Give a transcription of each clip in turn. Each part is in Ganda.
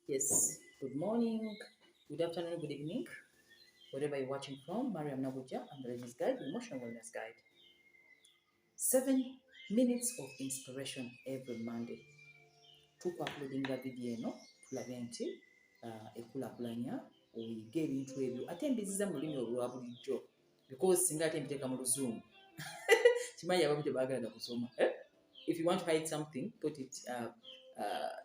Yes, good morning, good afternoon, good evening, wherever you're watching from. Mariam Nabuja, I'm the Ladies Guide, the Emotional Wellness Guide. 7 minutes of inspiration every Monday. Tukwapulodinga video eno tulabe nti ekulakulanya oyige ebintu ebyo ate mbiziza mu lulimi olwa bulijjo because singa ate mbiteeka mu luzungu kimanyi abamu tebaagala kusoma. If you want to hide something, put it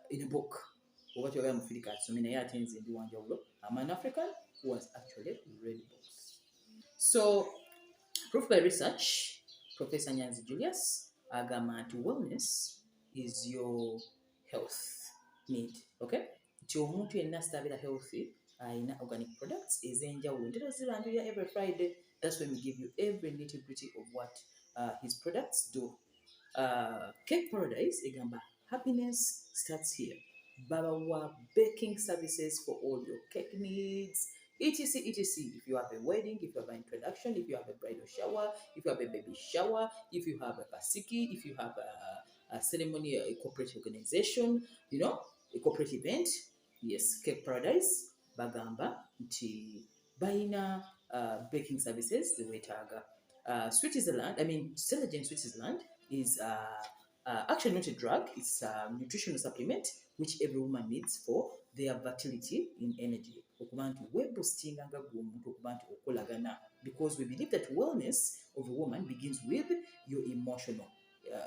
in a book. Oba kyogera mu Africa asome naye ate nze ndi wanjawulo. I'm an African who has actually read books. So, proof by research, Professor Nyanzi Julius agamba nti wellness is your health need. Okay? Nti omuntu yenna asitabeera healthy alina organic products ez'enjawulo. Ntera zibandulira every Friday. That's when we give you every nitty-gritty of what his products do. Cake Paradise egamba happiness starts here. Babawa baking services for all your cake needs, etc. etc. If you have a wedding, if you have an introduction, if you have a bridal shower, if you have a baby shower, if you have a pasiki, if you have a ceremony, a corporate organization, a corporate event, yes, Cake Paradise bagamba nti baina baking services zewetaaga. Switzerland, Celagen Switzerland is actually not a drug, it's a nutritional supplement which every woman needs for their fertility in energy. Because we believe that wellness of a woman begins with your emotional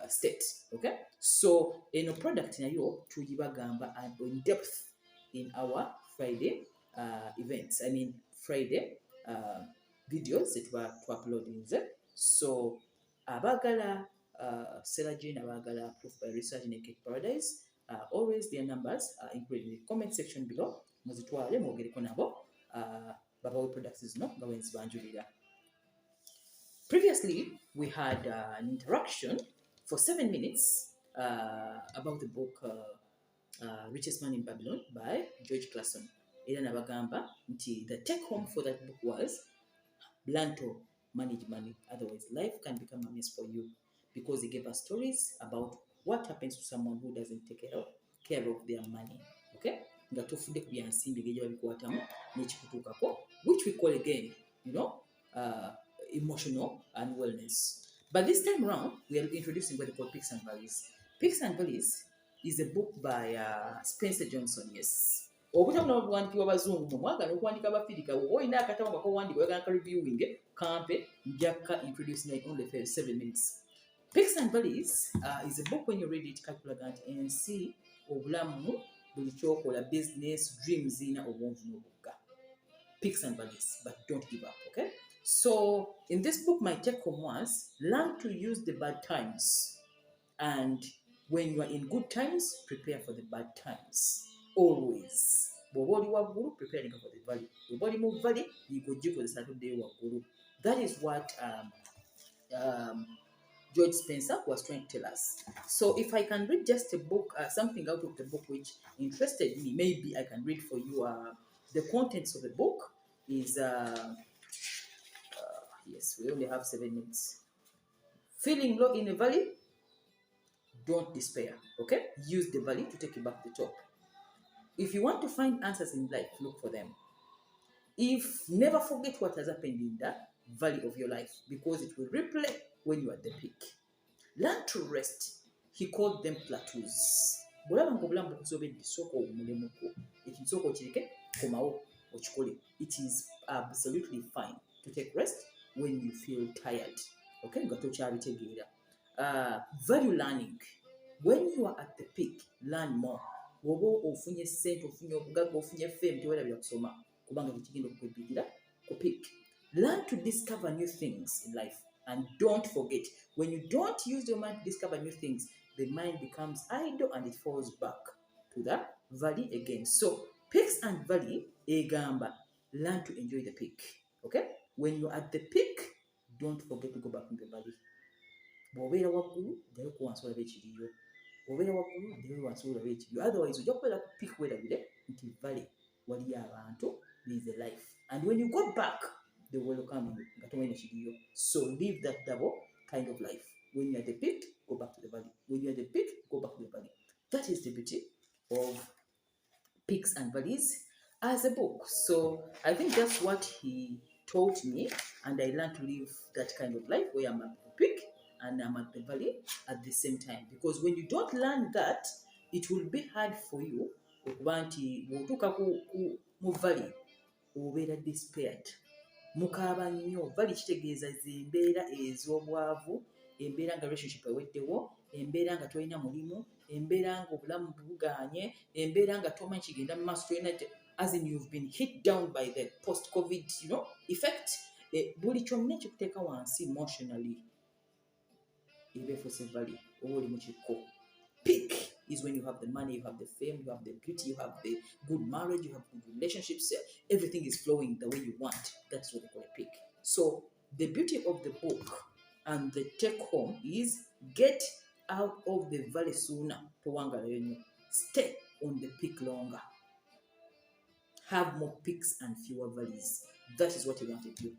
state. Okay? So, in a product tuyibagamba in depth in our Friday events. Friday videos that were uploading. So, abagala Celagen, abagala proof by research in Cake Paradise. Always their numbers are included in the comment section below. Muzitwale mwogereko nabo babawe products zino nga wenzibanjulira. Previously, we had an interaction for 7 minutes about the book Richest Man in Babylon by George Clason. Era nabagamba nti the take home for that book was learn to manage money. Otherwise, life can become a mess for you, because he gave us stories about what happens to someone who doesn't take care of their money. Okay? Nga tofudde ku byansimbi ng'egyo babikwatamu n'ekikutuukako, which we call again, emotional and wellness. But this time around, we are introducing what we call Peaks and Valleys. Peaks and Valleys is a book by Spencer Johnson, yes. Obutamu n'obuwandiikibwa bazungu mu mwagala okuwandika abafirika oba olina akatabo nga kowandiika oyagala ka reviewing kampe njaka introducing it only for 7 minutes. Peaks and Valleys is a book when you read it kakulaga nti ensi obulamu buli kyokola business dreams zina obwonvu n'obugga. Peaks and Valleys, but don't give up. Okay, so in this book my take home was learn to use the bad times, and when you are in good times prepare for the bad times. Always. Bw'oba oli waggulu, preparing for the valley. Bw'oba oli mu valley, y'ogikozesa atuddeyo waggulu. That is what George Spencer was trying to tell us. So if I can read just a book, something out of the book which interested me, maybe I can read for you. The contents of the book is, yes, we only have 7 minutes. Feeling low in a valley? Don't despair, okay? Use the valley to take you back to the top. If you want to find answers in life, look for them. Never forget what has happened in the valley of your life, because it will replay when you are at the peak. Learn to rest. He called them plateaus. It is absolutely fine to take rest when you feel tired. Okay? Value learning. When you are at the peak, learn more. Wobo ofunye sente, ofunye obugagga, ofunye fame, tewerabira kusoma kubanga tekigenda okukwepikira ku peak. Learn to discover new things in life, and don't forget, when you don't use your mind to discover new things, the mind becomes idle and it falls back to the valley again. So peaks and valley egamba, learn to enjoy the peak. Okay, when you're at the peak, don't forget to go back in the valley. Bw'obeera waggulu ddayo ku wansi olabe ekiriyo. Otherwise, you just pick where nti valley waliyo abantu, there is a life, and when you go back they will welcome you nga tomanyi nekiriyo. So live that double kind of life. When you're at the peak, go back to the valley. When you're at the peak, go back to the valley. That is the beauty of Peaks and Valleys as a book. So I think that's what he taught me, and I learned to live that kind of life where I'm at the peak and I'm at the valley at the same time. Because when you don't learn that, it will be hard for you okuba nti bw'otuuka mu valley obeera despaired, mukaaba nnyo. Valley kitegeeza embeera ez'obwavu, embeera nga relationship eweddewo, embeera nga tolina mulimu, embeera nga obulamu bugaanye, embeera nga tomanyi kigenda mu maaso, tolina as in you've been hit down by the post-COVID effect. Buli kyonna ekikuteeka wansi emotionally eba efuuse valley, oba oli mu kikko. Peak is when you have the money, you have the fame, you have the beauty, you have the good marriage, you have good relationships, everything is flowing the way you want. That's what they call a peak. So the beauty of the book and the take home is get out of the valley sooner. Stay on the peak longer. Have more peaks and fewer valleys. That is what you want to do.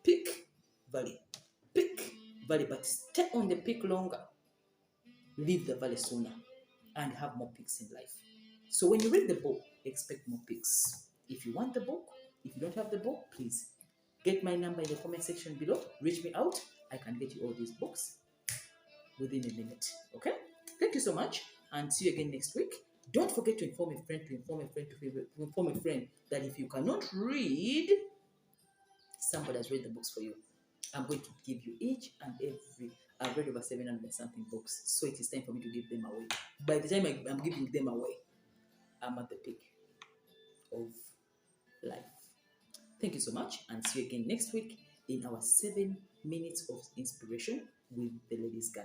Peak valley. Peak valley, but stay on the peak longer. Leave the valley sooner and have more peaks in life. So when you read the book, expect more peaks. If you want the book, if you don't have the book, please get my number in the comment section below. Reach me out. I can get you all these books within a minute. Okay? Thank you so much, and see you again next week. Don't forget to inform a friend, to inform a friend that if you cannot read, somebody has read the books for you. I'm going to give you each and every. I've read over 700 something books, so it is time for me to give them away. By the time I'm giving them away, I'm at the peak of life. Thank you so much, and see you again next week in our 7 minutes of inspiration with the Ladies Guide.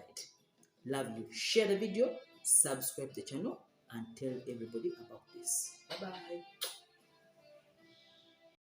Love you. Share the video, subscribe to the channel, and tell everybody about this. Bye-bye.